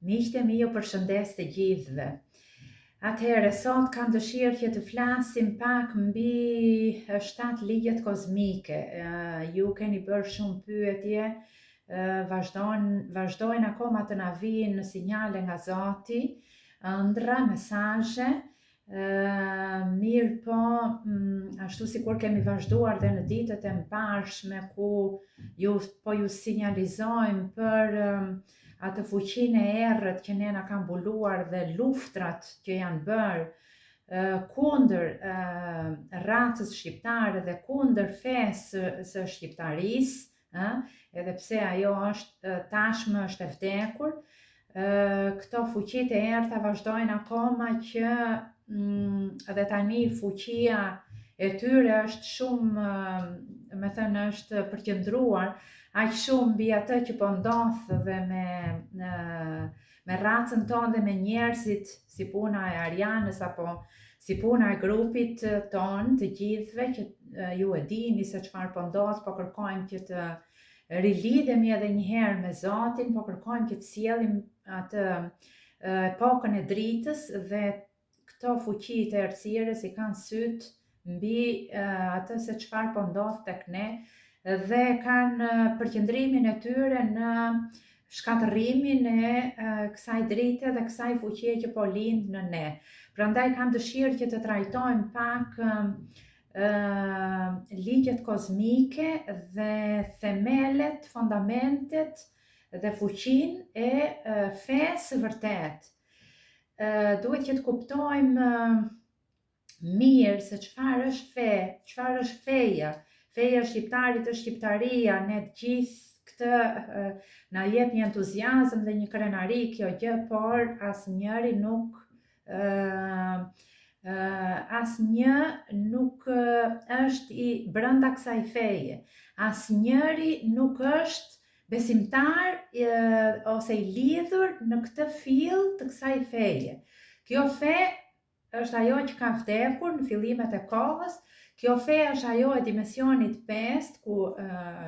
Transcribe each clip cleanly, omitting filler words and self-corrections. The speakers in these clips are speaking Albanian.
Miqtë e mi, ju përshëndes të gjithëve. Atëherë, sot kam dëshirë që të flasim pak mbi 7 ligjet kozmike. Ju keni bërë shumë pyetje, vazhdojnë akoma të na vinë sinjale nga Zoti, ëndra, mesazhe. Mirë po, ashtu sikur kemi vazhduar dhe në ditët e mbarshme ku ju sinjalizojmë për atë fuqinë e errët që ne na ka mbuluar dhe luftrat që janë bërë kundër racës shqiptare dhe kundër fesë së shqiptarisë, edhe pse ajo tashmë është e vdekur, këto fuqitë e errta vazhdojnë akoma që edhe tani fuqia e tyre është shumë, me thënë, është përqendruar aq shumë mbi atë që po ndodh dhe me racën tonë dhe me njerëzit, si puna e Arianës apo si puna e grupit tonë të gjithëve, që ju e dini se çfarë po ndodh, po kërkojmë që të rilidhemi edhe një herë me Zotin, po kërkojmë që të sjellim atë epokën e dritës dhe këto fuqi të errësirës i kanë syt mbi atë se çfarë po ndodh tek ne dhe kanë përqendrimin e tyre në shkatërrimin e kësaj drite dhe kësaj fuqie që po lind në ne. Prandaj kam dëshirë që të trajtojmë pak ligjet kozmike dhe themelet, fundamentet dhe fuqinë e fesë vërtet. Duhet që të kuptojmë mirë se çfarë është fe, çfarë është feja. Feja shqiptarit është shqiptaria, ne të gjithë këtë na jep një entuziazëm dhe një krenari kjo gjë, por asnjëri nuk është i brenda kësaj feje. Asnjëri nuk është besimtar ose i lidhur në këtë fill të kësaj feje. Kjo fe është ajo që ka vdekur në fillimet e kohës. Kjo fe është ajo e dimensionit 5, ku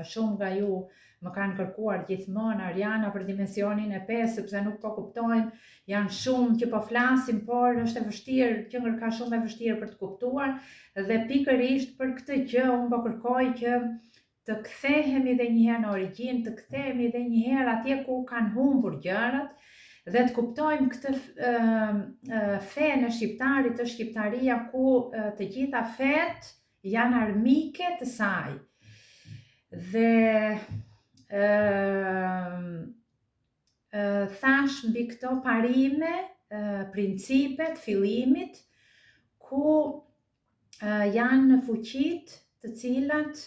shumë nga ju më kanë kërkuar gjithmonë Ariana për dimensionin e 5, sepse nuk po kuptojmë, janë shumë që po flasim, por është e vështirë, qëngër ka shumë e vështirë për të kuptuar, dhe pikërisht për këtë gjë unë po kërkoj që të kthehemi dhe një herë në origjinë, të kthehemi dhe një herë atje ku kanë humbur gjërat, dhe të kuptojmë këtë fenë e shqiptarit, të shqiptaria ku të gjitha fetë janë armike të saj. Dhe thash mbi këto parime, principet, fillimit, ku janë fuqit të cilat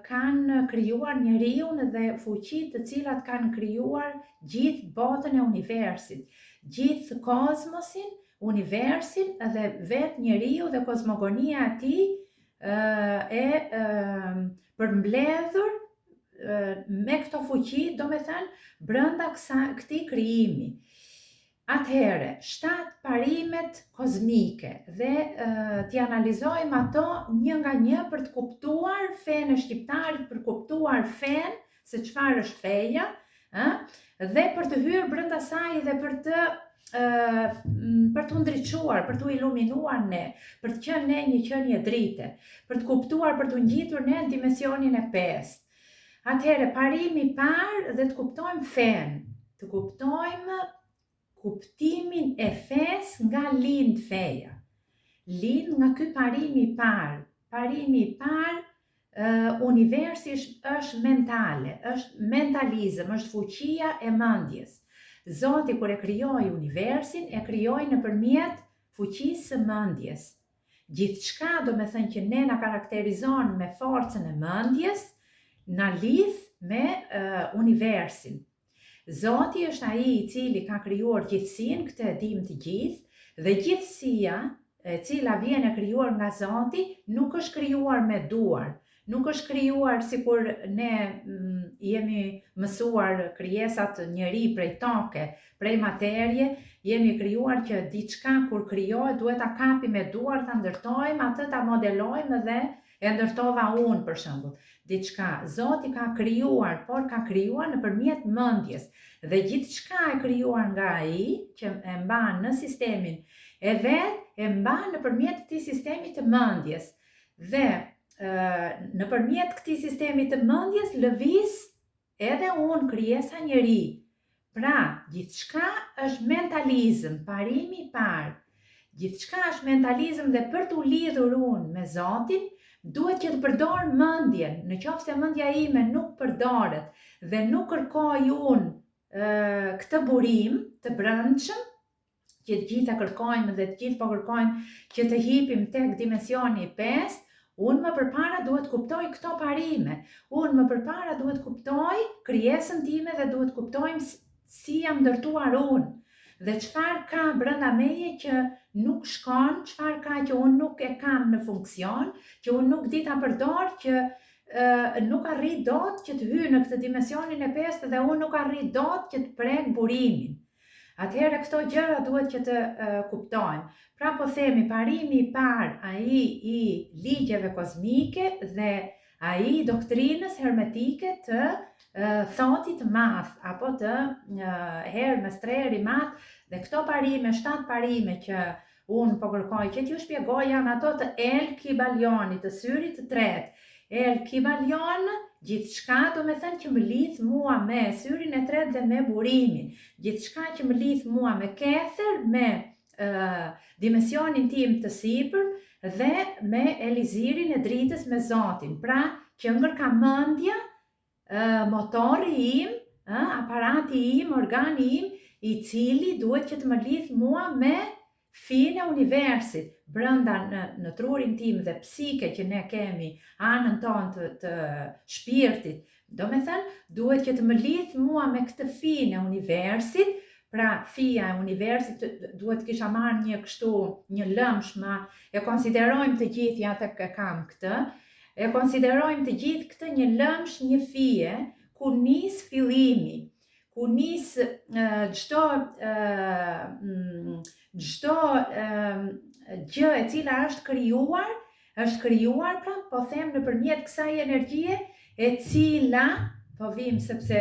kanë krijuar njeriun dhe fuqit të cilat kanë krijuar gjithë botën e universit, gjithë kozmosin, universin dhe vetë njeriu dhe kozmogonia e tij e përmbledhur me këto fuqi, do me thënë, brenda këtij krijimi. Atëherë, 7 parimet kozmike dhe t'i analizojmë ato një nga një për të kuptuar fenë e shqiptarit, për kuptuar fenë se çfarë është feja, dhe për të hyrë brenda saj dhe për të ndriçuar, për të iluminuar ne, për të qenë ne një qenie drite, për të kuptuar, për të ngjitur ne në dimensionin e 5. Atëherë, parimi i parë dhe të kuptojmë fenë, të kuptojmë kuptimin e fesë nga lind feja. Lind nga ky parimi i parë. Parimi i parë, universi është mentale, është mentalizëm, është fuqia e mendjes. Zoti kur e krijoi universin, e krijoi nëpërmjet fuqisë së mendjes. Gjithçka, do me thënë që ne na karakterizon me forcën e mendjes, na lidh me universin. Zoti është ai i cili ka krijuar gjithësinë, këtë e dim të gjithë, dhe gjithësia e cila vjen e krijuar nga Zoti nuk është krijuar me duar, nuk është krijuar sikur ne jemi mësuar krijesat njeri prej toke, prej materje, jemi krijuar që diçka kur krijohet duhet ta kapim me duar, ta ndërtojmë, atë ta modelojmë dhe e ndërtova unë për shembull. Diçka, Zoti ka krijuar, por ka krijuar nëpërmjet mendjes. Dhe gjithçka e krijuar nga ai, që e mban në sistemin e vet, e mban nëpërmjet këtij sistemi të mendjes. Dhe nëpërmjet këtij sistemi të mendjes lëviz edhe unë krijesa njeri. Pra, gjithçka është mentalizëm, parimi i parë. Gjithçka është mentalizëm dhe për t'u lidhur unë me Zotin, duhet që të përdor mendjen. Nëse mendja ime nuk përdoret dhe nuk kërkoj unë këtë burim të brendshëm, që të gjitha kërkojmë dhe të gjithë po kërkojmë që të hipim tek dimensioni 5, unë më përpara duhet kuptoj këto parime. Unë më përpara duhet kuptoj krijesën time dhe duhet kuptoj si jam ndërtuar unë. Dhe çfarë ka brenda meje që nuk shkon, çfarë ka që unë nuk e kam në funksion, që unë nuk di ta përdor, që nuk arrit dot që të hyj në këtë dimensionin e 5 dhe unë nuk arrit dot që të prek burimin. Atëherë këto gjëra duhet që të kuptojmë. Pra po themi, parimi i parë, ai i ligjeve kozmike dhe ai i doktrinës hermetike të thotit madh, apo të Hermes III i madh, dhe këto parime, 7 parime që unë po kërkoj që t'ju shpjegoj, janë ato të El Kibalionit, të syrit të tretë. El Kibalion, gjithçka do me thënë që më lidh mua me syrin e tretë dhe me burimin. Gjithçka që më lidh mua me Kether, me dimensionin tim të sipër dhe me elizirin e dritës me Zotin. Pra, qëngër ka mendja, motori im, aparati im, organi im, i cili duhet që të më lidh mua me finë e universit, brenda në trurin tim dhe psike që ne kemi, anën tonë të shpirtit. Do me thënë, duhet që të më lidh mua me këtë finë e universit. Pra, fija e universit duhet kisha marrë një lëmsh, e konsiderojmë të gjithë, ja të kam këtë, e konsiderojmë të gjithë këtë një lëmsh, një fije, ku nis fillimi, ku nis çdo gjë e cila është krijuar, pra po them nëpërmjet kësaj energjie e cila, po vim sepse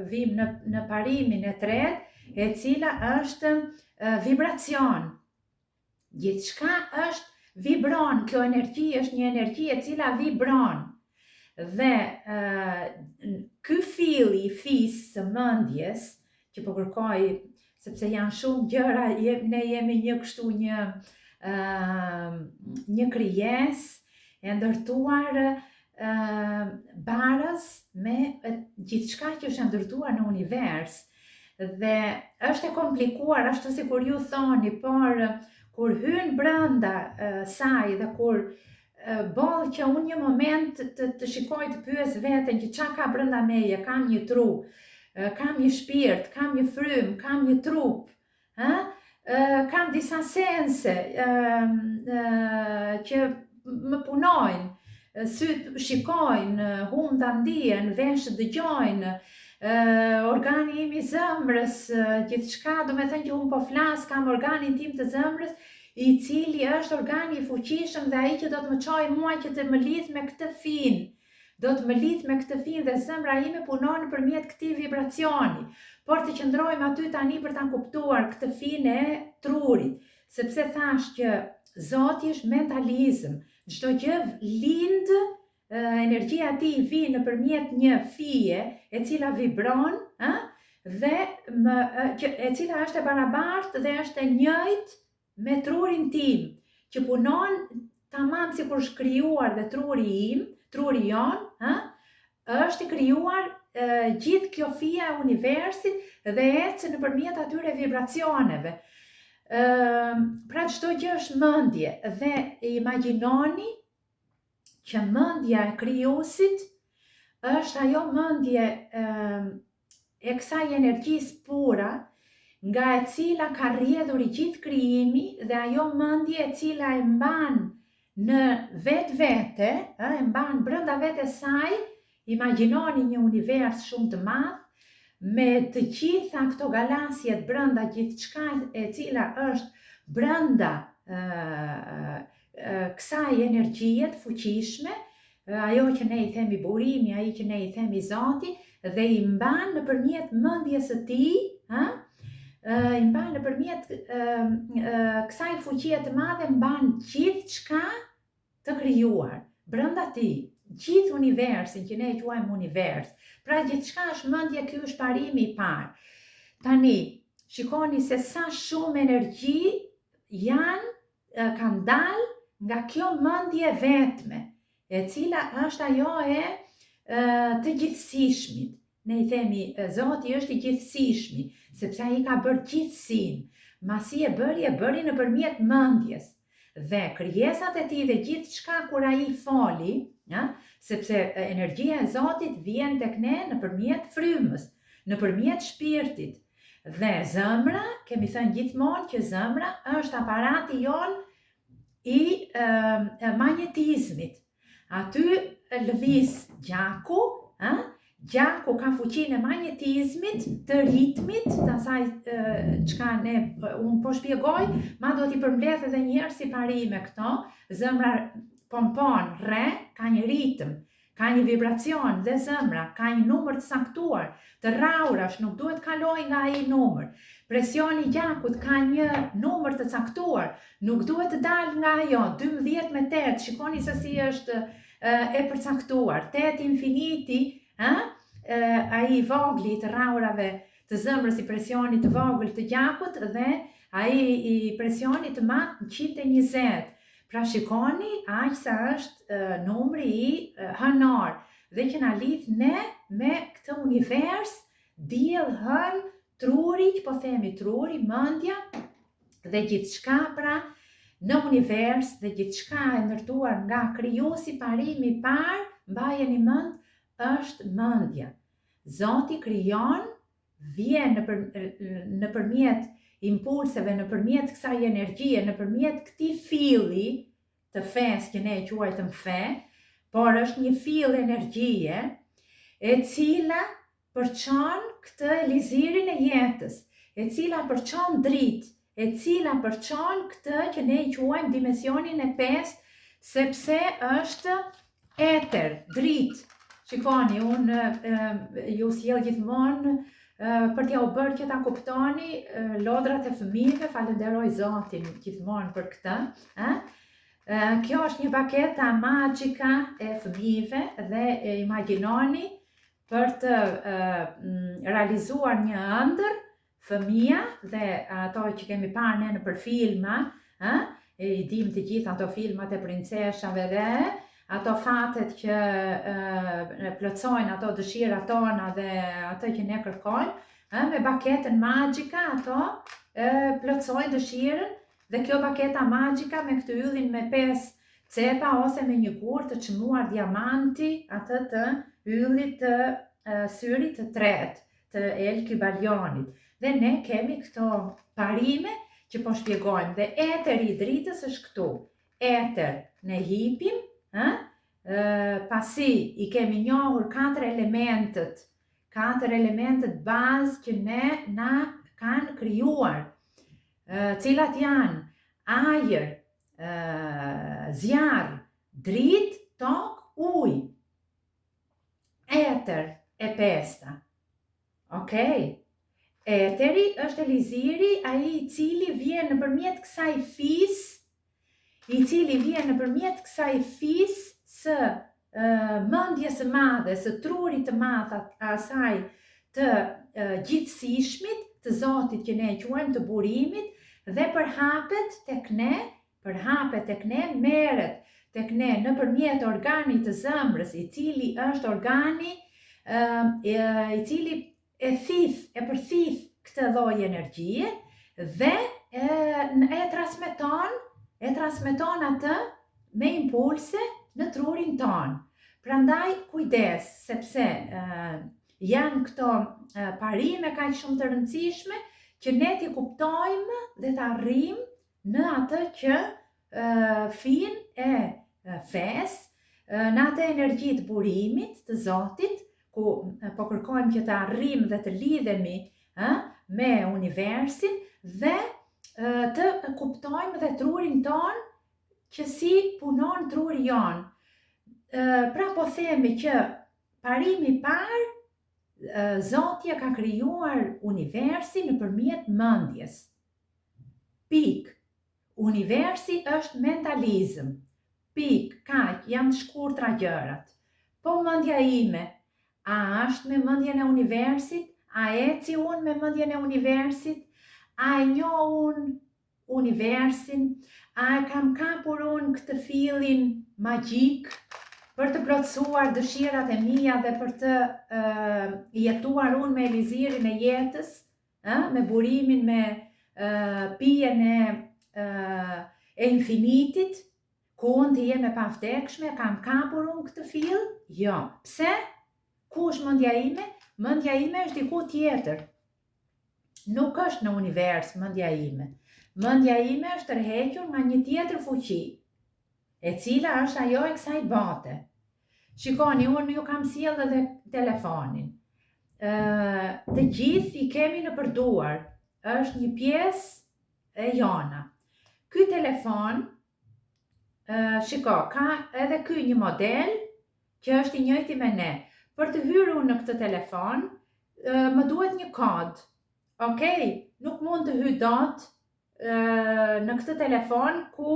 vim në parimin e tretë, e cila është vibracion. Gjithçka është vibron, kjo energji është një energji e cila vibron. Dhe ky filli i fisë së mendjes, që po kërkoj, sepse janë shumë gjëra, ne jemi një krijesë e ndërtuar barës me gjithçka që është ndërtuar në univers. Dhe është e komplikuar, ashtu si kur ju thoni, por kur hyn brenda saj dhe kur bodh që unë një moment të shikoj të pyes veten që çka ka brenda meje, kam një trup, kam një shpirt, kam një frym, kam një trup, kam disa sense që më punojnë, syt shikojnë, hunda ndihen, veshët dëgjojnë, organi im i zemrës, gjithçka, do me thënë që unë po flas, kam organin tim të zemrës, i cili është organi i fuqishëm dhe ai që do të më çojë mua që të më lidh me këtë finë. Do të më lidh me këtë finë dhe zemra ime punon nëpërmjet këtij vibracioni. Por të qëndrojmë aty tani për ta kuptuar këtë finë e trurit, sepse thash që Zoti është mentalizëm. Çdo gjë lind, energjia e tij vjen nëpërmjet një fije e cila vibron, dhe e cila është e barabartë dhe është e njëjtë me trurin tim, që punon tamam sikur është krijuar dhe truri jon, është i krijuar gjithë kjo fija e universit dhe ecë nëpërmjet atyre vibracioneve. Pra çdo gjë është mendje dhe imagjinoni që mendja e krijuesit është ajo mendje e kësaj energjisë pura, nga e cila ka rrjedhur i gjithë krijimi, dhe ajo mendje e cila e mban në vetvete, e mban brenda vetes saj. Imagjinoni një univers shumë të madh, me të gjitha këto galasjet brenda, gjithçka e cila është brenda kësaj energjie të fuqishme, ajo që ne i themi burimi, ai që ne i themi Zoti, dhe i mban nëpërmjet mendjes së tij, i mban nëpërmjet kësaj fuqie të madhe, mban gjithçka të krijuar brenda tij, gjithë universin që ne e quajmë univers. Pra gjithçka është mendje, ky është parimi i parë. Tani, shikoni se sa shumë energji kanë dalë nga kjo mendje vetme, e cila është ajo e të gjithësishmit. Ne i themi Zoti është i gjithësishmi, sepse ai ka bërë gjithësinë. Masi e bëri nëpërmjet mendjes. Dhe krijesat e tij dhe gjithçka kur ai foli, sepse energjia e Zotit vjen tek ne nëpërmjet frymës, nëpërmjet shpirtit. Dhe zemra, kemi thënë gjithmonë që zemra është aparati jon i magnetizmit. Aty lëviz gjaku, gjaku ka fuqinë e magnetizmit, të ritmit, të asaj çka unë po shpjegoj, ma do t'i përmbledh edhe një herë si parime këto. Zemra pompon, ka një ritëm, ka një vibracion, dhe zemra ka një numër të saktuar, të rraurash, nuk duhet kaloj nga ai numër. Presioni i gjakut ka një numër të caktuar, nuk duhet të dalë nga ajo, 12/8, shikoni se si është e përcaktuar, 8 infiniti, ai vogli të rraurave të zemrës, i presionit të vogël të gjakut, dhe ai i presionit të madh 120. Pra shikoni aq sa është numri i hënor, dhe që na lidh ne me këtë univers, diell, hën, truri, që po themi truri, mendja dhe gjithçka pra në univers, dhe gjithçka e ndërtuar nga krijuesi, parimi i parë, mbajeni mend, është mendja. Zoti krijon, vjen nëpërmjet impulseve, nëpërmjet kësaj energjie, nëpërmjet këtij filli të fesë që ne e quajtëm fe, por është një fill energjie e cila përçon këtë elizirin e jetës, e cila përçon dritë, e cila përçon këtë që ne e quajmë dimensionin e 5, sepse është eter, dritë. Shikoni, unë ju sjell gjithmonë për t'ja u bërë që ta kuptoni lodrat e fëmijëve, falenderoj Zotin gjithmonë për këtë. Kjo është një paketa magjika e fëmijëve, dhe imagjinoni për të realizuar një ëndër, fëmija dhe ato që kemi parë ne nëpër filma, i dim të gjithë ato filmat e princeshave dhe ato fatet që plotësojnë ato dëshirat tona dhe ato që ne kërkojmë, me baketën magjika ato plotësojnë dëshirën, dhe kjo baketa magjika me këtë yllin me 5 cepa ose me një gur të çmuar diamanti, atë të yllit të syrit të tretë, të El Kybalionit. Dhe ne kemi këto parime që po shpjegojmë, dhe eteri i dritës është këtu. Eter ne hipim, pasi i kemi njohur 4 elementet bazë që na kanë krijuar, cilat janë ajër, zjarr, dritë, tokë, ujë. Eter e 5. Okej. Eteri është eliziri, ai i cili vjen nëpërmjet kësaj fisë, së mendjes së madhe, së trurit të madh asaj të gjithësishmit, të Zotit që ne e quajmë të burimit, dhe përhapet tek ne, merret tek ne nëpërmjet organit të zemrës, i cili është organi i cili e përthith këtë lloj energjie, dhe e transmeton atë me impulse në trurin ton. Prandaj kujdes, sepse janë këto parime kaq shumë të rëndësishme që ne t'i kuptojmë dhe t'arrijmë në atë që fin e fesë, në atë energji të burimit të Zotit, ku po kërkojmë që të arrijmë dhe të lidhemi me universin, dhe të kuptojmë dhe trurin ton që si punon truri jonë. Pra po themi që parimi parë, Zoti ka krijuar universin nëpërmjet mendjes. Pik. Universi është mentalizëm. Pik, kaq, janë të shkurtra gjërat. Po mendja ime, a është me mendjen e universit? A eci unë me mendjen e universit? A e njoh unë universin? A e kam kapur unë këtë fillin magjik për të plotësuar dëshirat e mia dhe për të jetuar unë me elizirin e jetës, me burimin, me pijen e infinitit, ku unë të jem e pavdekshme? Kam kapur unë këtë fill? Jo. Pse? Ku është mendja ime? Mendja ime është diku tjetër. Nuk është në univers mendja ime. Mendja ime është tërhequr nga një tjetër fuqi, e cila është ajo e kësaj bote. Shikoni, unë ju kam sjellë edhe telefonin. Të gjithë i kemi në përduar. Është një pjesë e jona. Ky telefon, shiko, ka edhe ky një model që është i njëjti me ne. Për të hyrë unë në këtë telefon, më duhet një kod. Okej, nuk mund të hyj dot në këtë telefon ku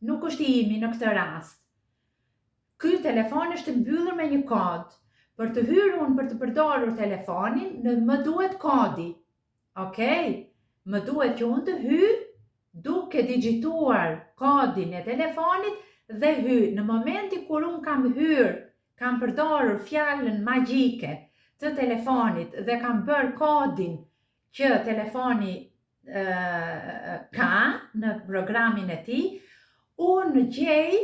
nuk është i imi në këtë rast. Ky telefon është mbyllur me një kod. Për të hyrë unë për të përdorur telefonin, më duhet kodi. Okej, më duhet që unë të hyj duke digjituar kodin e telefonit dhe hyj. Në momentin kur unë kam hyrë, kam përdorur fjalën magjike të telefonit dhe kam bërë kodin që telefoni ka në programin e tij, unë gjej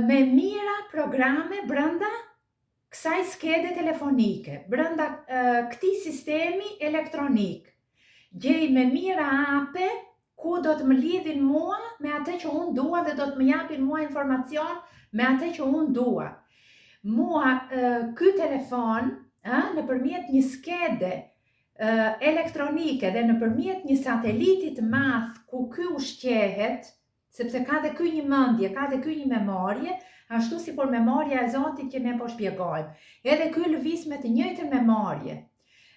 me mira programe brenda kësaj skede telefonike, brenda këtij sistemi elektronik. Gjej me mira ape ku do të më lidhin mua me atë që unë dua dhe do të më japin mua informacion me atë që unë dua. Mua ky telefon, nëpërmjet një skede elektronike dhe nëpërmjet një sateliti të madh ku ky ushqehet, sepse ka dhe ky një mendje, ka dhe ky një memorie, ashtu si por memoria e Zotit që ne po shpjegojmë. Edhe ky lëviz me të njëjtën memorie,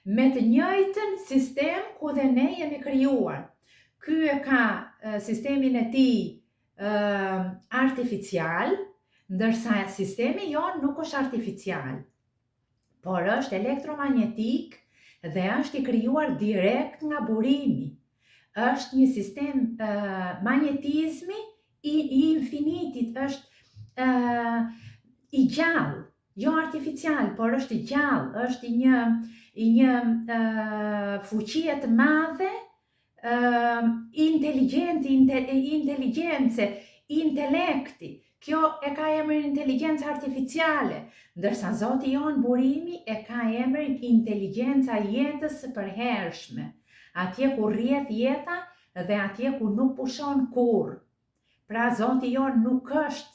me të njëjtën sistem ku dhe ne jemi krijuar. Ky e ka sistemin e tij artificial, ndërsa sistemi jonë nuk është artificial, por është elektromagnetik dhe është i krijuar direkt nga burimi. Është një sistem magnetizmi i infinitit, është i gjallë, jo artificial, por është i gjallë, është i një fuqie të madhe, inteligjencë, intelekti. Kjo e ka emrin inteligjencë artificiale, ndërsa Zoti jonë burimi e ka emrin inteligjenca jetës së përhershme, atje ku rrjedh jeta dhe atje ku nuk pushon kurrë. Pra Zoti jonë nuk është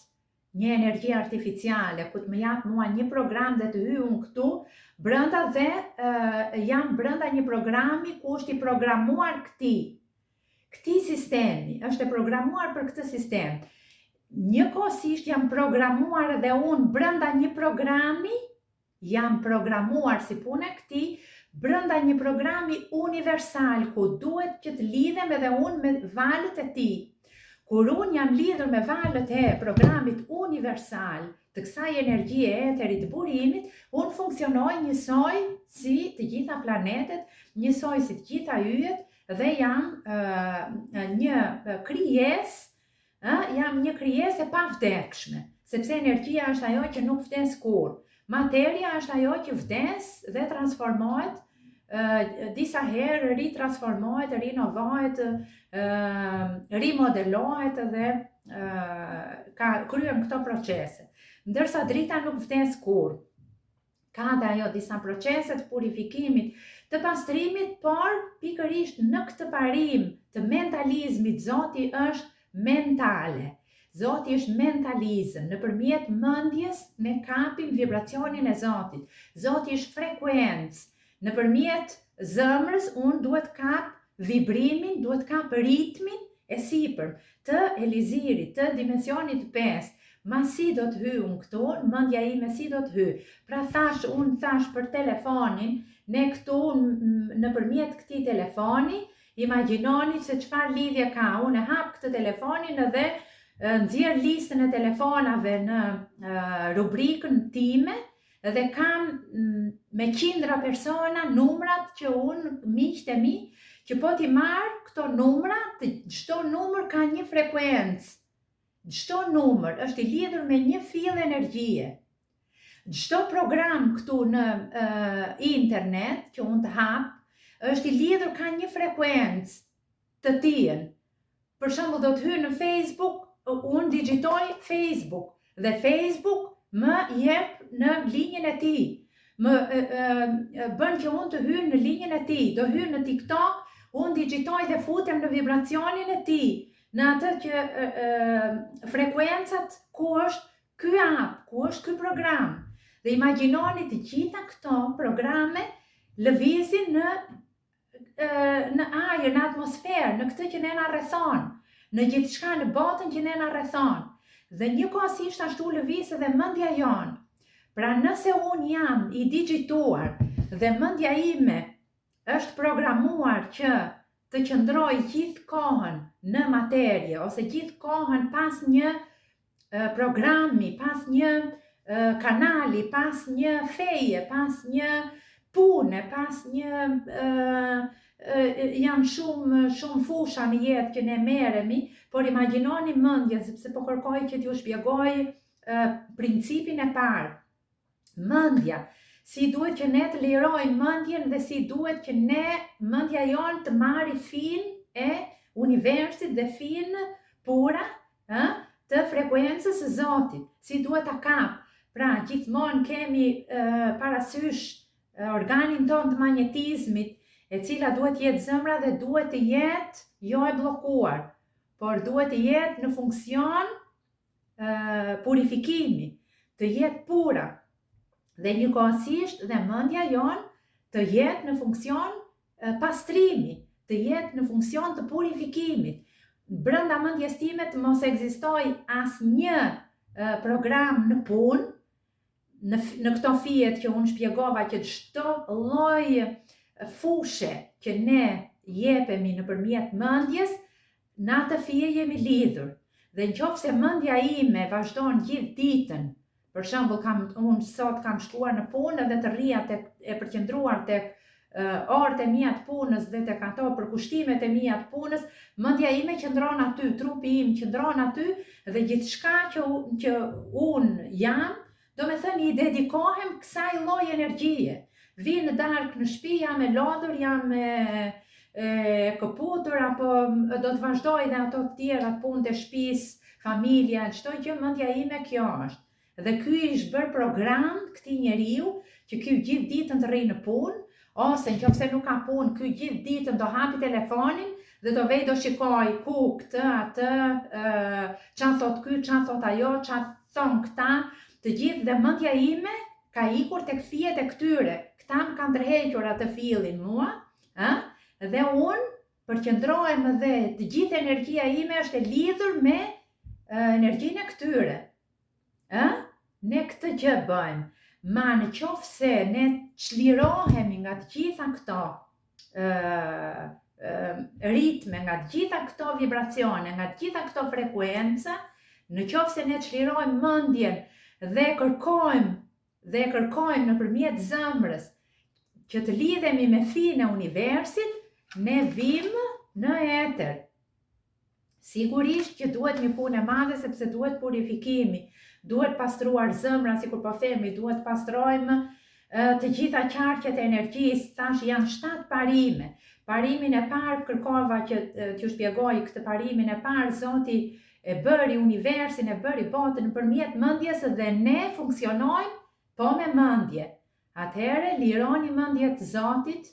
një energji artificiale, ku të më jap mua një program dhe të hyj unë këtu brenda dhe jam brenda një programi ku është i programuar këtij sistemi, është e programuar për këtë sistem. Njëkohësisht jam programuar dhe unë brenda një programi, jam programuar si punë e këtij, brenda një programi universal ku duhet që të lidhem edhe unë me valët e tij. Kur unë jam lidhur me valët e programit universal të kësaj energjie e eterit të burimit, unë funksionoj njësoj si të gjitha planetet, njësoj si të gjitha yjet dhe jam një krijesë, jam një krijesë e pavdekshme, sepse energjia është ajo që nuk vdes kurrë. Materia është ajo që vdes dhe transformohet, disa herë ritransformohet, rinovohet, rimodelohet dhe kryen këto procese. Ndërsa drita nuk vdes kurrë. Ka dhe ajo disa procese të purifikimit, të pastrimit, por pikërisht në këtë parim të mentalizmit, Zoti është mentale. Zoti është mentalizëm, nëpërmjet mendjes ne kapim vibracionin e Zotit. Zoti është frekuencë, nëpërmjet zemrës unë duhet kap vibrimin, duhet kap ritmin e sipërm të Elizirit, të dimensionit 5, ma si do të hy unë këtu, mendja ime si do të hy. Pra unë thash për telefonin, ne këtu nëpërmjet këtij telefoni, imagjinoni se çfarë lidhje ka. Unë hap këtë telefonin edhe nxjerr listën e telefonave në rubrikën time dhe kam me qindra persona numrat që unë, miqtë e mi, që po t'i marr këto numra, çdo numër ka një frekuencë. Çdo numër është i lidhur me një fill energjie. Çdo program këtu në internet që unë të hap, është i lidhur ka një frekuencë të tij. Për shembull, do të hyj në Facebook, unë digjitoj Facebook dhe Facebook më jep në linjën e tij. Më bën që unë të hyj në linjën e tij. Do hyj në TikTok, unë digjitoj dhe futem në vibracionin e tij, në atë që frekuencat ku është ky app, ku është ky program. Dhe imagjinoni të gjitha këto programe lëvizin në ajër, në atmosferë, në këtë që ne na rrethon, në gjithçka në botën që ne na rrethon. Dhe njëkohësisht ashtu lëviz edhe mendja jonë. Pra nëse unë jam i digjituar dhe mendja ime është programuar që të qëndroj gjithë kohën në materje, ose gjithë kohën pas një programi, pas një kanali, pas një feje, pas një pune, pas një janë shumë fusha në jetë që ne merremi, por imagjinoni mendjen, sepse po kërkoj që t'ju shpjegoj principin e parë. Mendja, si duhet që ne të lirojmë mendjen dhe si duhet që mendja jonë të marrë finë e universit dhe finë pura të frekuencës së Zotit. Si duhet ta kap. Pra, gjithmonë kemi parasysh organin tonë të magnetizmit, e cila duhet jetë zemra dhe duhet të jetë jo e bllokuar, por duhet të jetë në funksion purifikimi, të jetë pura. Dhe njëkohësisht dhe mendja jonë të jetë në funksion pastrimi, të jetë në funksion të purifikimit. Brenda mendjes time të mos ekzistoj asnjë program në punë, në këto fijet që unë shpjegova, që çdo lloj fushe që ne jepemi nëpërmjet mendjes, në atë fije jemi lidhur. Dhe nëse mendja ime vazhdon gjithë ditën, për shembull, unë sot kam shkuar në punë dhe të rria e përqendruar tek orët e mia të punës dhe tek ato përkushtimet e mia të punës, mendja ime qëndron aty, trupi im qëndron aty dhe gjithçka që unë jam, do me thënë i dedikohem kësaj lloj energjie. Vi në darkë në shtëpi, jam e lodhur, jam e këputur, apo do të vazhdoj dhe ato të tjera punët e shtëpisë, familja, çdo gjë, mendja ime kjo është. Dhe ky është bërë program këtij njeriu që ky gjithë ditën të rri në punë, ose nëse nuk ka punë, ky gjithë ditën do hapi telefonin dhe do vej do shikoj ku këtë, atë, çfarë thot ky, çfarë thot ajo, çfarë thon këta, të gjithë, dhe mendja ime ka ikur tek fijet e këtyre. Këta më kanë tërhequr atë fillin mua, dhe unë përqendrohem dhe të gjithë energjia ime është e lidhur me energjinë e këtyre. Ne këtë gjë bëjmë, ma në qoftë se ne çlirohemi nga të gjitha këto ritme, nga të gjitha këto vibracione, nga të gjitha këto frekuenca, në qoftë se ne çlirojmë mendjen dhe kërkojmë nëpërmjet zemrës që të lidhemi me finë e universit, ne vim në etër. Sigurisht që duhet një punë e madhe, sepse duhet purifikimi, duhet pastruar zemra, sikur po themi, duhet pastrojmë të gjitha qarqet e energjisë. Thash janë 7 parime. Parimin e parë kërkova që t'ju shpjegoj këtë parimin e parë, Zoti e bëri universin, e bëri botën nëpërmjet mendjes dhe ne funksionojmë po me mendje. Atëherë lironi mendjet Zotit,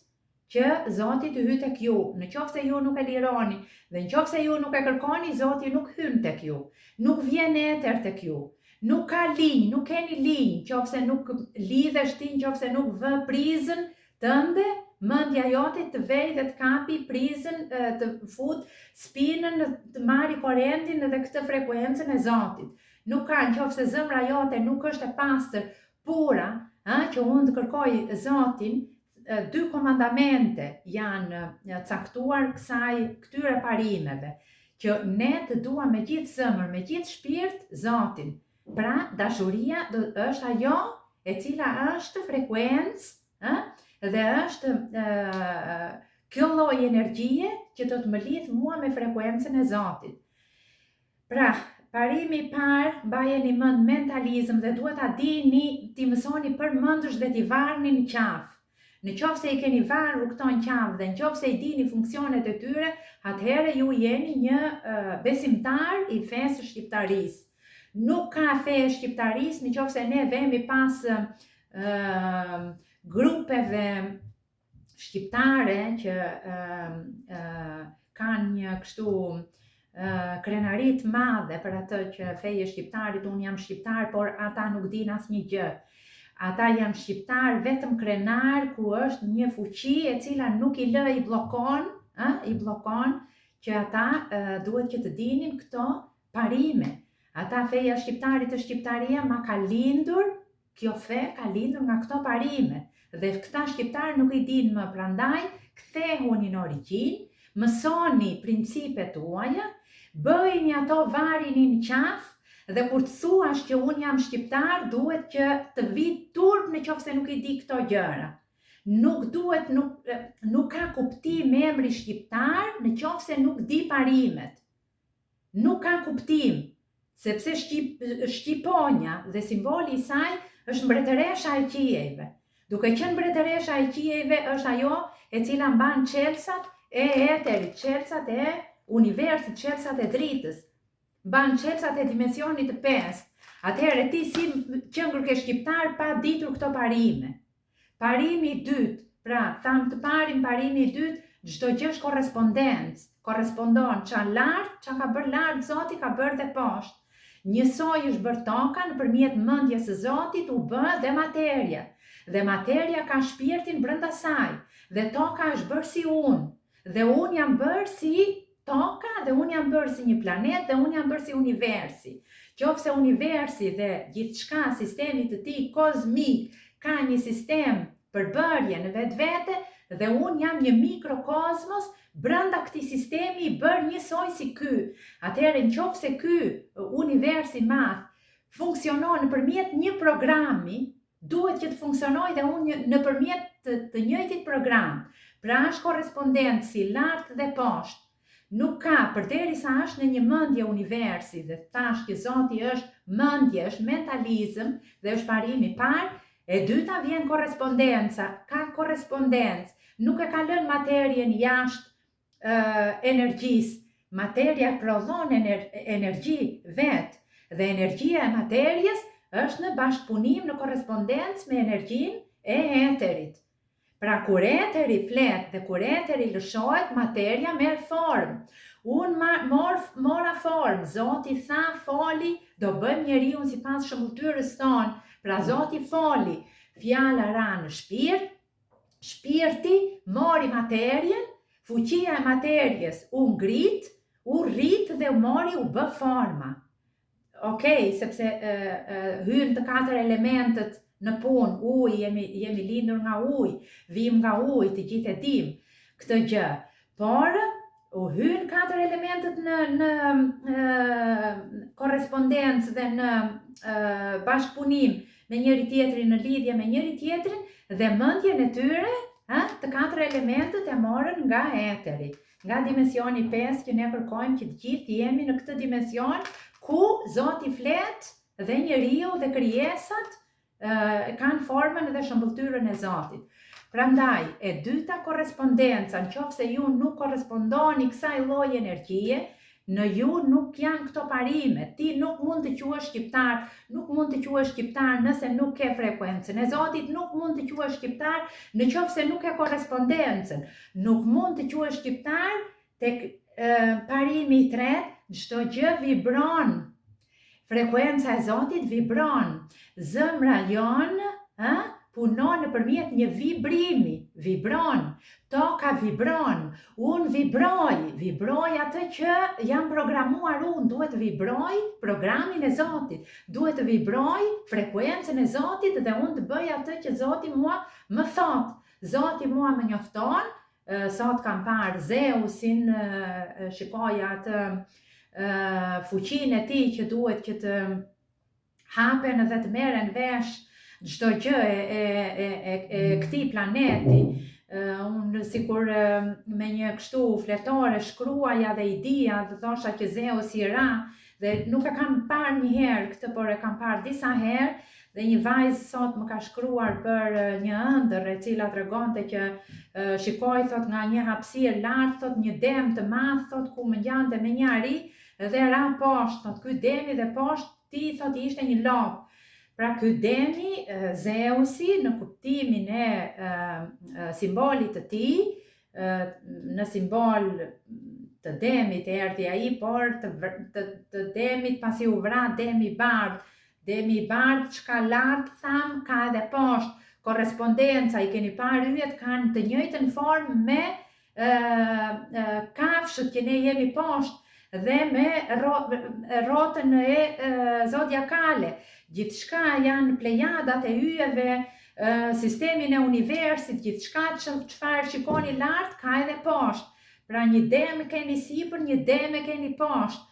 që Zoti të hyjë tek ju. Në qoftë se ju nuk e lironi dhe në qoftë se ju nuk e kërkoni, Zoti nuk hyn tek ju, nuk vjen etër tek ju. Nuk ka linjë, nuk keni linjë, nëse nuk lidhesh ti, nëse nuk vë prizën tënde mendja jote të vej dhe të kapi prizën, të fut spinën, të marri korrentin dhe këtë frekuencën e Zotit. Nuk ka, nëse zemra jote nuk është e pastër, pura, që unë të kërkoj Zotin, 2 komandamente janë caktuar këtyre parimeve, që ne të duam me gjithë zemër, me gjithë shpirt Zotin. Pra, dashuria është ajo e cila është frekuencë, dhe është kjo lloj energjie që do të më lidh mua me frekuencën e Zotit. Pra, parimi i parë, mbajeni mend mentalizëm dhe duhet ta dini, ti mësoni përmendësh dhe ti varni në qafë. Në qoftë se i keni varur këto në qafë dhe në qoftë se i dini funksionet e tyre, atëherë ju jeni një besimtar i fesë shqiptarisë. Nuk ka fe shqiptarisë në qoftë se ne vemi pas grupeve shqiptare që kanë një kështu krenari të madhe për atë që feje shqiptarit, unë jam shqiptar, por ata nuk din asnjë gjë. Ata janë shqiptar vetëm krenar, ku është një fuqi e cila nuk i lë, i bllokon që ata duhet që të dinin këto parime. Ata feja shqiptarit të shqiptaria ma ka lindur, kjo fe ka lindur nga këto parime. Dhe këta shqiptar nuk i din më, prandaj kthehuni në origjinë, mësoni principet tuaja, bëjni ato, varini në qafë, dhe kur të thuash që unë jam shqiptar, duhet që të vi turp në qoftë se nuk i di këto gjëra. Nuk ka kuptim emri shqiptar në qoftë se nuk di parimet. Nuk ka kuptim, sepse Shqiponja dhe simboli i saj është mbretëresha e qiejve. Duke qenë mbretëresha e qiejve është ajo e cila mban çelësat e eterit, çelësat e universit, çelësat e dritës. Ban çelësat e dimensionit të 5. Atëherë ti si qëngër ke shqiptar pa ditur këto parime. Parimi i dytë, pra tham të parin, parimi i dytë, çdo gjë është korrespondencë. Korrespondon ç'a lart, ç'a ka bërë lart Zoti ka bërë dhe poshtë. Njësoj është bërë toka, nëpërmjet mendjes së Zotit u bë dhe materia. Dhe materia ka shpirtin brenda saj. Dhe toka është bërë si unë. Dhe unë jam bërë si toka, dhe unë jam bërë si një planet, dhe unë jam bërë si universi. Qofse universi dhe gjithçka, sistemi të tij kozmik, ka një sistem përbërje në vetvete, dhe unë jam një mikrokozmos brenda këtij sistemi i bërë njësoj si ky. Atëherë nëse ky universi i madh funksionon nëpërmjet një programi, duhet që të funksionojë dhe unë nëpërmjet të njëjtit program. Pra është korrespondencë si lart dhe poshtë. Nuk ka, përderisa është në një mendje universi dhe thash që Zoti është mendje, është mentalizëm dhe është parimi i parë, e dyta vjen korrespondenca, ka korrespondencë, nuk e ka lënë materien jashtë energjisë. Materia prodhon energji vetë dhe energjia e materjes është në bashkëpunim, në korrespondencë me energjinë e eterit. Pra kur eteri flet dhe kur eteri lëshohet, materia merr formë. Unë mora formë, Zoti tha foli, do bëjmë njeriun sipas shëmbulltyrës tonë. Pra Zoti foli, fjala ra në shpirt, shpirti mori materien, fuqia e materjes u ngrit, u rrit dhe u mori, u bë forma. Okej, sepse hyn të 4 elementet në punë, ujë, jemi lindur nga ujë, vim nga ujë, të gjithë e dim këtë gjë. Por u hyn 4 elementet në korrespondencë dhe në bashkëpunim me njëri tjetrin, në lidhje me njëri tjetrin, dhe mendjen e tyre, të 4 elementet e morën nga eteri, nga dimensioni 5 që ne kërkojmë që të gjithë jemi në këtë dimension ku Zoti flet dhe njeriu dhe krijesat kanë formën dhe shëmbulltyrën e Zotit. Prandaj, e dyta korrespondenca, nëse ju nuk korrespondoni kësaj lloji energjie, në ju nuk janë këto parime. Ti nuk mund të quhesh shqiptar, nuk mund të quhesh shqiptar nëse nuk ke frekuencën e Zotit, nuk mund të quhesh shqiptar nëse nuk ke korrespondencën. Nuk mund të quhesh shqiptar tek parimi i tretë, çdo gjë vibron. Frekuenca e Zotit vibron. Zemra jonë punon nëpërmjet një vibrimi. vibron, toka vibron, unë vibroj atë që jam programuar unë, duhet vibroj programin e Zotit, duhet vibroj frekuencën e Zotit dhe unë të bëj atë që Zoti mua më thot. Zoti mua më njofton, sot kam parë Zeusin, shikoja atë fuqinë e tij që duhet që të hapen dhe të merren vesh çdo gjë e këtij planeti. Unë sikur me një kështu fletore shkruaja dhe i dija dhe thosha që Zeusi ra dhe nuk e kam parë një herë këtë, por e kam parë disa herë dhe një vajzë sot më ka shkruar për një ëndër e cila tregonte që shikoj thot nga një hapësirë lart, thot një dem të madh, thot ku më ngjante me një ari dhe ra poshtë, thot ky demi dhe poshtë ti thot ishte një lop. Pra ky demi, Zeusi, në kuptimin e simbolit të tij, në simbol të demit erdhi ai, por të demit pasi u vra demi i bardh çka lart tham ka edhe poshtë, korrespondenca, i keni parë yjet kanë të njëjtën formë me kafshët që ne jemi poshtë dhe me rrotën e zodiakale. Gjithçka janë plejadat e yjeve, sistemin e universit, gjithçka çfarë shikoni lart ka edhe poshtë. Pra një dem keni sipër, një dem keni poshtë.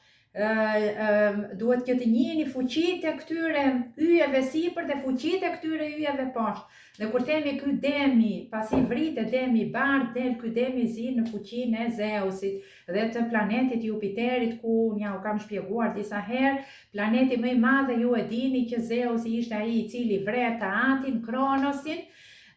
Duhet që të njihni fuqitë e këtyre yjeve sipër dhe fuqitë e këtyre yjeve poshtë. Dhe kur themi ky demi, pasi vritet demi i bardh, del ky demi zi në fuqinë e Zeusit dhe të planetit Jupiterit, ku unë ja u kam shpjeguar disa herë, planeti më i madh ju e dini që Zeusi ishte ai i cili vret Atin, Kronosin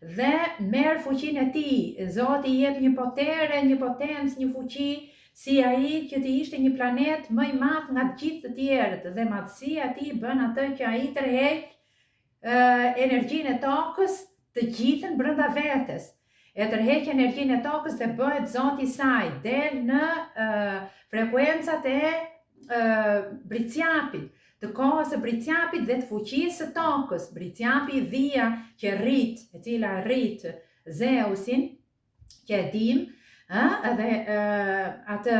dhe merr fuqinë e tij. Zoti i jep një potere, një potencë, një fuqi si ai që të ishte një planet më i madh nga të gjithë të tjerët dhe madhësia e tij bën atë që ai tërheq energjinë e tokës të gjithën brenda vetes. E tërheq energjinë e tokës dhe bëhet Zoti i saj, del në frekuencat e bricjapit, të kohës së bricjapit dhe të fuqisë së tokës. Bricjapi i dhia që rrit, e cila rrit Zeusin, që e dim, edhe atë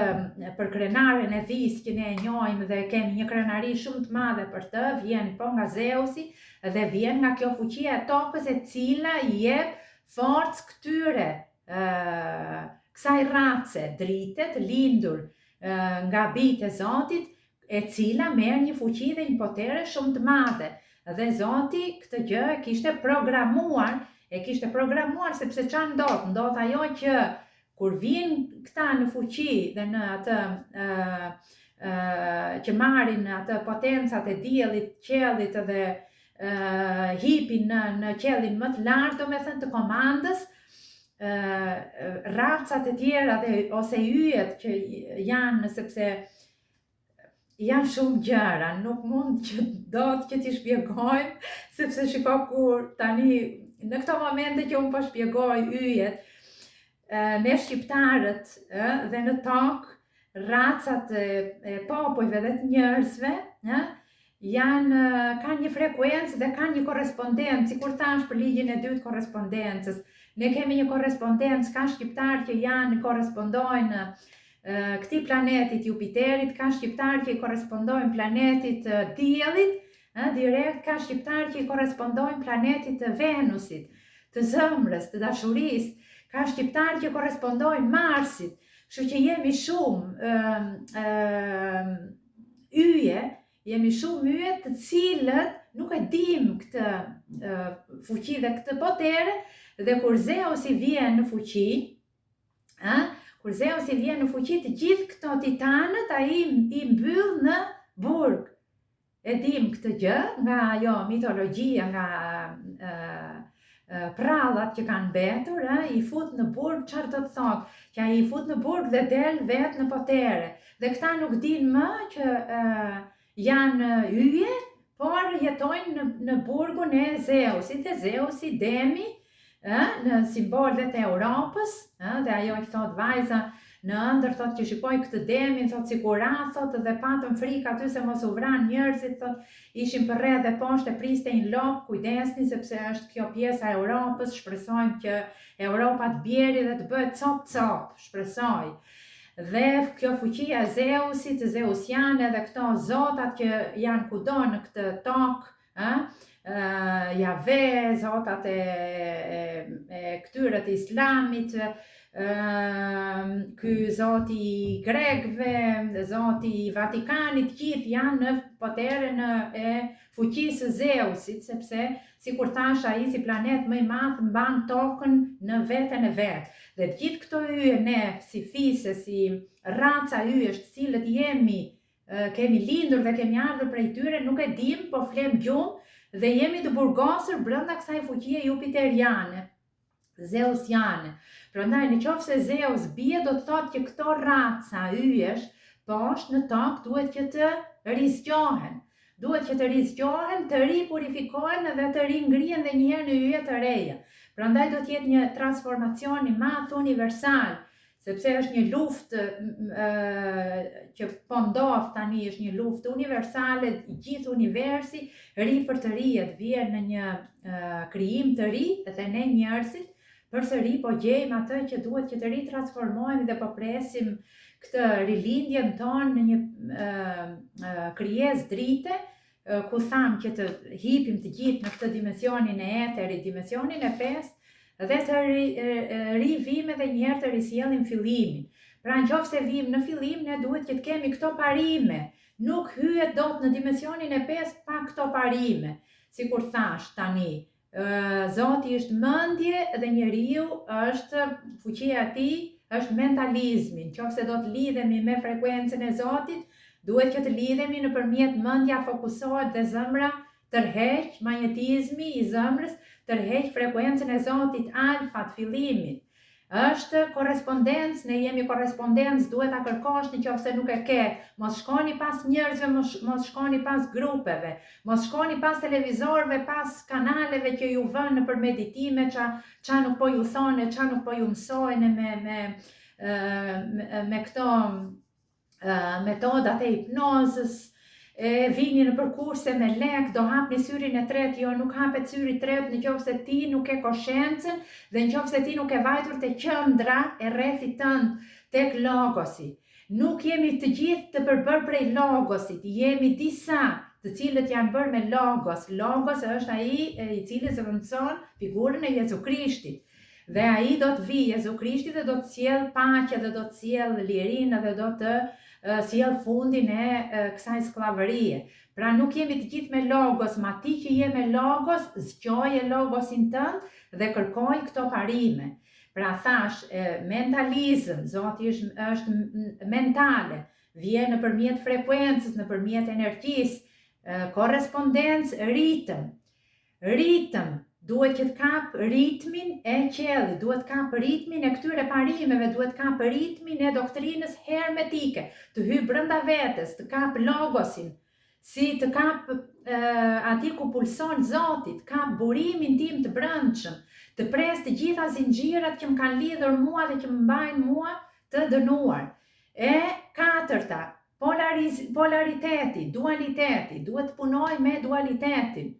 për krenaren e dhis që ne e njohim dhe kemi një krenari shumë të madhe për të, vjen po nga Zeusi dhe vjen nga kjo fuqia e tokës e cila i jep forcë këtyre kësaj race drite të lindur nga bijtë e Zotit, e cila merr një fuqi dhe një potere shumë të madhe. Dhe Zoti këtë gjë e kishte programuar sepse çfarë ndodh? Ndodh ajo që kur vijnë këta në fuqi dhe në atë që marrin atë potencat e diellit, qiellit dhe hipin në qiellin më të lartë, domethënë të komandës, racat e tjera ose yjet që janë, sepse janë shumë gjëra, nuk mund që dot që t'i shpjegojmë, sepse shiko kur tani në këto momente që unë po shpjegoj yjet, ne shqiptarët dhe në tokë, racat e popujve dhe të njerëzve kanë një frekuencë dhe kanë një korrespondencë, sikur thash për ligjin e dytë korrespondencës. Ne kemi një korrespondencë, ka shqiptarë që korrespondojnë këtij planetit Jupiterit, ka shqiptarë që korrespondojnë planetit Diellit, direkt, ka shqiptarë që korrespondojnë planetit Venusit, të zemrës, të dashurisë. Ka shqiptarë që korrespondojnë Marsit, kështu që jemi shumë yje të cilët nuk e dim këtë fuqi dhe këtë potere, dhe kur Zeusi vjen në fuqi, të gjithë këto titanët ai i mbyll në burg. E dim këtë gjë nga ajo mitologjia, nga prallat që kanë mbetur, i fut në burg, çfarë do të thotë? Që ai i fut në burg dhe del vetë në potere. Dhe këta nuk dinë më që janë yje, por jetojnë në burgun e Zeusit, dhe Zeusi demi në simbolet e Europës, dhe ajo i thot vajza në ëndër, thot që shikoj këtë demin, thot si kura, thot dhe patëm frikë aty se mos u vran njerëzit, thot ishim përreth dhe poshtë e pristejnë lop, kujdesni sepse është kjo pjesa e Europës, shpresojmë që Europa të bjeri dhe të bëhet cop, shpresoj. Dhe kjo fuqia e Zeusit, Zeusiane dhe këto zotat që janë kudo në këtë tokë, Jave, zotat e këtyre të islamit, ky zoti i Grekëve, zoti i Vatikanit, gjithë janë në poterën e fuqisë së Zeusit, sepse sikur thash ai si planet më i madh mban tokën në veten e vet. Dhe gjithë këto hyje ne si fise, si raca hyjesh të cilët kemi lindur dhe kemi ardhur prej tyre, nuk e dim, po flem gjumë dhe jemi të burgosur brenda kësaj fuqie jupiteriane, zeusiane. Prandaj nëse Zeus bie, do të thotë që këto raca hyjesh poshtë në tokë duhet që të rizgjohen. Duhet që të rizgjohen, të ripurifikohen dhe të ringrihen dhe njëherë në hyje të reja. Prandaj do të jetë një transformacion i madh universal, sepse është një luftë që po ndodh tani, është një luftë universale, gjithë universi ri për të rijet vjen në një krijim të ri dhe ne njerëzit përsëri po gjejmë atë që duhet që të ritransformohemi dhe po presim këtë rilindjen tonë në një krijesë drite, ku tham që të hipim të gjithë në këtë dimensionin e eterit, dimensionin e 5, dhe të rivim edhe njëherë të risjellim fillimin. Pra nëse vim në fillim, ne duhet që të kemi këto parime. Nuk hyet dot në dimensionin e 5 pa këto parime. Sikur thash tani, Zoti është mendje dhe njeriu është fuqia e tij, është mentalizmi. Nëse do të lidhemi me frekuencën e Zotit, duhet që të lidhemi nëpërmjet mendja fokusohet dhe zemra tërheq, magnetizmi i zemrës tërheq frekuencën e Zotit alfa të fillimit. Është korrespondencë, ne jemi korrespondencë, duhet ta kërkosh nëse nuk e ke. Mos shkoni pas njerëzve, mos shkoni pas grupeve, mos shkoni pas televizorëve, pas kanaleve që ju vënë nëpër meditime, ça nuk po ju thonë, ça nuk po ju mësojnë me këto metodat e hipnozës, vini në përkurse me lek, do hapni syrin e tretë, jo nuk hapet syri i tretë nëse ti nuk ke koshencën dhe nëse ti nuk ke vajtur te qendra e rrethit tënd, tek logosi. Nuk jemi të gjithë të përbërë prej logosit, jemi disa të cilët janë bërë me logos. Logos është ai i cili zëvendëson figurën e Jezu Krishtit. Dhe ai do të vi, Jezu Krishti, dhe do të sjell paqe dhe do të sjell lirinë dhe do të sjell fundin e kësaj skllavërie. Pra nuk jemi të gjithë me logos, ma ti që je me logos, zgjoje logosin tënd dhe kërkoj këto parime. Pra thash, mentalizëm, Zoti është mentale, vjen nëpërmjet frekuencës, nëpërmjet energjisë, korrespondencë, ritëm, duhet që të kap ritmin e qiellit, duhet të kap ritmin e këtyre parimeve, duhet të kap ritmin e doktrinës hermetike, të hyj brenda vetes, të kap logosin, si të kap aty ku pulson Zoti, të kap burimin tim të brendshëm, të pres të gjitha zinxhirat që më kanë lidhur mua dhe që më mbajnë mua të dënuar. E katërta, polariteti, dualiteti, duhet të punoj me dualitetin.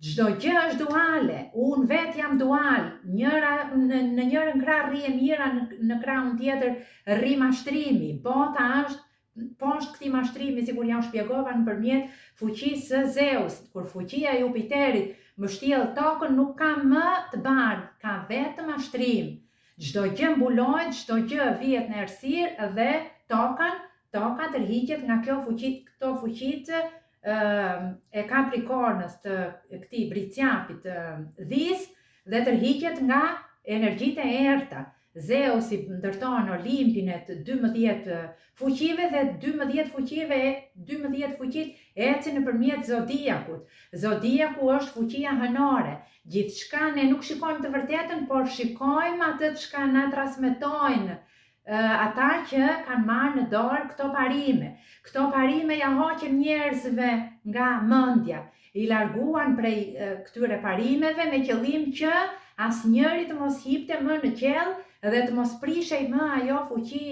Çdo gjë është duale, unë vet jam dual, në njërën krah rri e mira, në krahun tjetër rri mashtrimi. Bota është poshtë këtij mashtrimi, sikur ja u shpjegova nëpërmjet fuqisë së Zeusit, kur fuqia e Jupiterit mbështjell tokën, nuk ka më të bardhë, ka vetëm mashtrim. Çdo gjë mbulohet, çdo gjë vihet në errësirë dhe toka tërhiqet nga këto fuqitë e Kaprikornës, të këtij bricjapit të dhis, dhe tërhiqet nga energjitë e errta. Zeusi ndërton Olimpin e të 12 fuqive dhe 12 fuqit ecin nëpërmjet zodiakut. Zodiaku është fuqia hënore. Gjithçka ne nuk shikojmë të vërtetën, por shikojmë atë çka na transmetojnë ata që kanë marrë në dorë këto parime. Këto parime ja hoqën njerëzve nga mendja, i larguan prej këtyre parimeve me qëllim që asnjëri të mos hipte më në qell dhe të mos prishej më ajo fuqi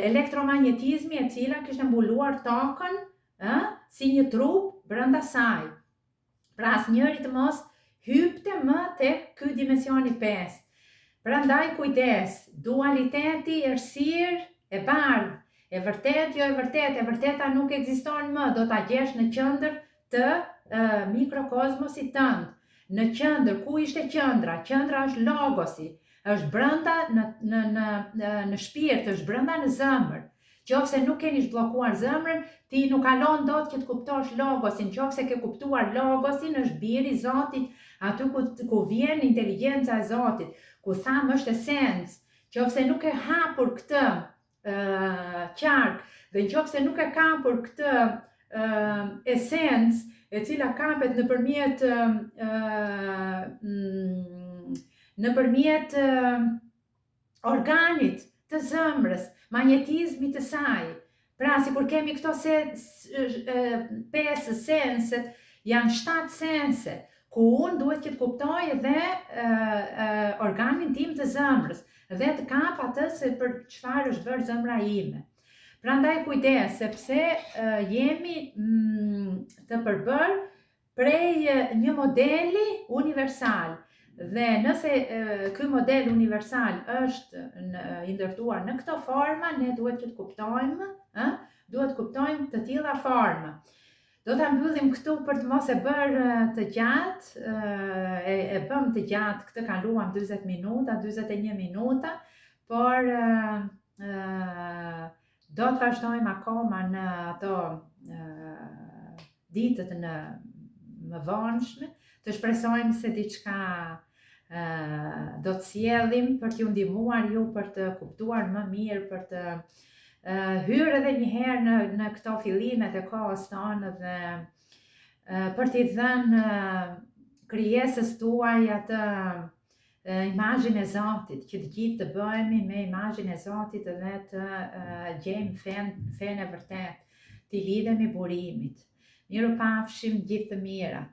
elektromagnetizmi e cila kishte mbuluar tokën si një trup brenda saj. Pra asnjëri të mos hypte më tek ky dimensioni 5. Prandaj kujdes, dualiteti, errësirë e bardhë, e vërtet, jo e vërtet, e vërteta nuk ekziston më, do ta gjesh në qendër të mikrokozmosit tënd. Në qendër, ku ishte qendra? Qendra është logosi, është brenda në shpirt, është brenda në zemër. Qofse nuk keni zhbllokuar zemrën, ti nuk kalon dot që të kuptosh logosin. Qofse ke kuptuar logosin, është biri i Zotit, aty ku vjen inteligjenca e Zotit, ku thamë është esencë. Qofse nuk e hapur këtë qark dhe nëse nuk e kapur këtë esencë e cila kapet nëpërmjet organit të zemrës, magnetizmit të saj. Pra, sikur kemi këto 5 senset, janë 7 sense, ku unë duhet që të kuptoj edhe organin tim të zemrës dhe të kap atë se për çfarë është bërë zemra ime. Prandaj kujdes, sepse jemi të përbërë prej një modeli universal. Dhe nëse ky model universal është i ndërtuar në këto forma, ne duhet që të kuptojmë, të tilla forma. Do ta mbyllim këtu për të mos e bërë të gjatë, e bëm të gjatë, këtë kaluam 40 minuta, 41 minuta, por do të vazhdojmë akoma në ato ditët më vonshme, të shpresojmë se diçka do të sjellim për t'ju ndihmuar ju për të kuptuar më mirë, për të hyrë edhe një herë në këto fillimet e kohës tonë dhe për t'i dhënë krijesës tuaj atë imazhin e Zotit, që të gjithë të bëhemi me imazhin e Zotit dhe të gjejmë fenë e vërtet, t'i lidhemi burimit. Mirupafshim, gjithë të mirat.